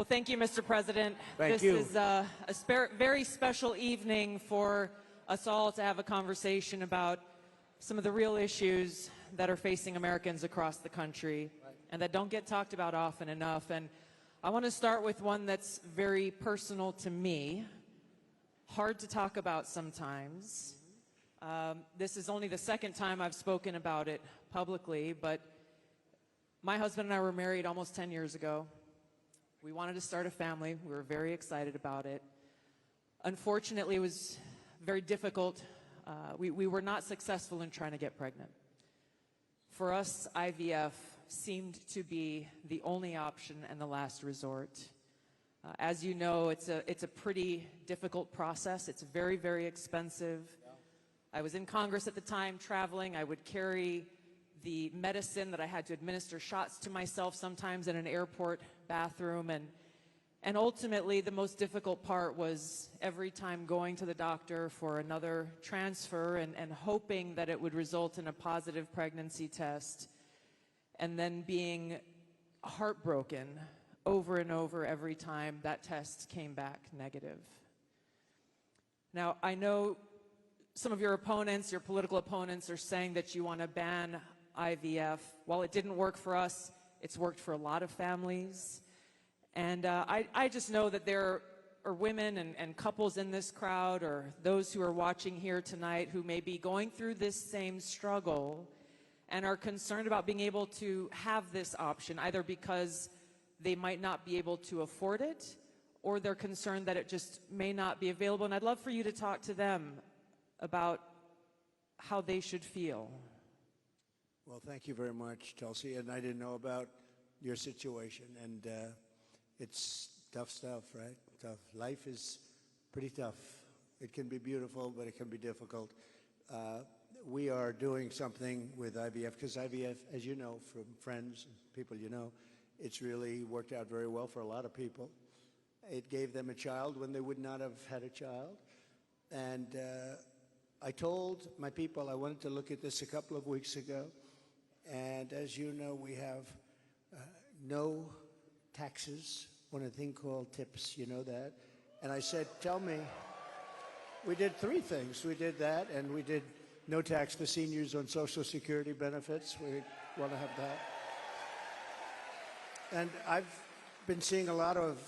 Well, thank you, Mr. President. Thank you. This is a very special evening for us all to have a conversation about some of the real issues that are facing Americans across the country and that don't get talked about often enough. And I want to start with one that's very personal to me, hard to talk about sometimes. This is only the second time I've spoken about it publicly, but my husband and I were married almost 10 years ago. We wanted to start a family. We were very excited about it. Unfortunately, it was very difficult. We were not successful in trying to get pregnant. For us, IVF seemed to be the only option and the last resort. As you know, it's a pretty difficult process. It's very, very expensive. I was in Congress at the time, traveling. I would carry the medicine that I had to administer shots to myself sometimes in an airport bathroom. And ultimately, the most difficult part was every time going to the doctor for another transfer and hoping that it would result in a positive pregnancy test, and then being heartbroken over and over every time that test came back negative. Now, I know some of your opponents, your political opponents, are saying that you want to ban IVF. While it didn't work for us, it's worked for a lot of families. And I just know that there are women and couples in this crowd, or those who are watching here tonight, who may be going through this same struggle and are concerned about being able to have this option, either because they might not be able to afford it, or they're concerned that it just may not be available. And I'd love for you to talk to them about how they should feel. Well, thank you very much, Tulsi. And I didn't know about your situation. And it's tough stuff, right? Tough. Life is pretty tough. It can be beautiful, but it can be difficult. We are doing something with IVF, because IVF, as you know from friends and people you know, it's really worked out very well for a lot of people. It gave them a child when they would not have had a child. And I told my people I wanted to look at this a couple of weeks ago. And as you know, we have no taxes on a thing called tips, you know that? And I said, tell me, we did three things. We did that, and we did no tax for seniors on Social Security benefits. We want to have that. And I've been seeing a lot of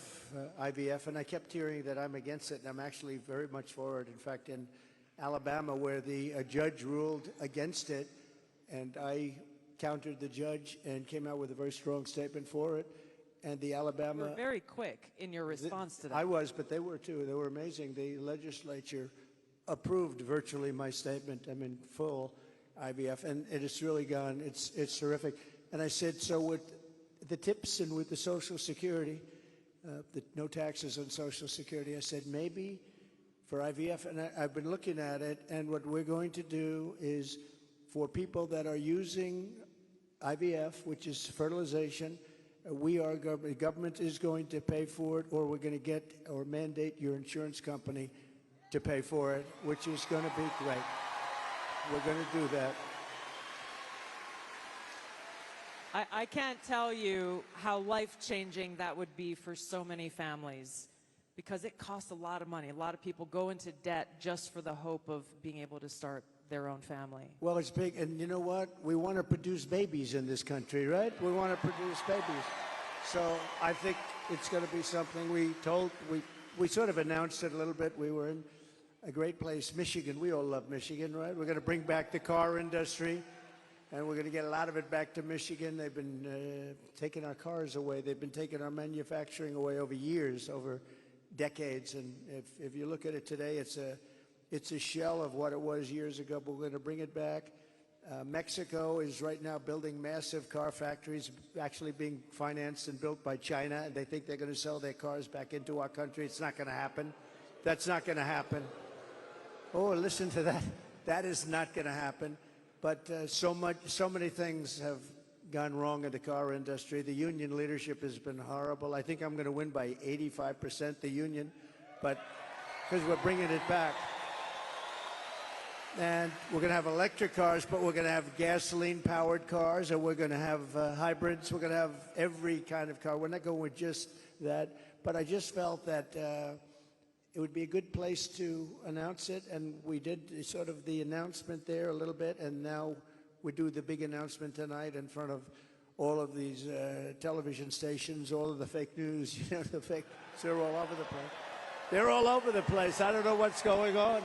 IVF, and I kept hearing that I'm against it, and I'm actually very much for it. In fact, in Alabama, where the judge ruled against it, and I countered the judge and came out with a very strong statement for it. And the Alabama... You were very quick in your response to that. I was, but they were too. They were amazing. The legislature approved virtually my statement. I'm in full IVF, and it has really gone. It's terrific. And I said, so with the tips and with the Social Security, the no taxes on Social Security, I said maybe for IVF, and I've been looking at it, and what we're going to do is for people that are using IVF, which is fertilization, the government is going to pay for it, or we're going to get or mandate your insurance company to pay for it, which is going to be great. We're going to do that. I can't tell you how life-changing that would be for so many families, because it costs a lot of money. A lot of people go into debt just for the hope of being able to start their own family. Well, it's big, and you know what? We want to produce babies in this country, right? We want to produce babies. So I think it's going to be something we sort of announced it a little bit. We were in a great place, Michigan. We all love Michigan, right? We're going to bring back the car industry, and we're going to get a lot of it back to Michigan. They've been taking our cars away. They've been taking our manufacturing away over years, over decades. And if you look at it today, it's a shell of what it was years ago, but we're going to bring it back. Mexico is right now building massive car factories, actually being financed and built by China, and they think they're going to sell their cars back into our country. It's not going to happen. That's not going to happen. Oh, listen to that. That is not going to happen. But so many things have gone wrong in the car industry. The union leadership has been horrible. I think I'm going to win by 85%, the union, but because we're bringing it back. And we're going to have electric cars, but we're going to have gasoline-powered cars, and we're going to have hybrids. We're going to have every kind of car. We're not going with just that. But I just felt that it would be a good place to announce it, and we did sort of the announcement there a little bit, and now we do the big announcement tonight in front of all of these television stations, all of the fake news, the fake, they're all over the place. They're all over the place. I don't know what's going on.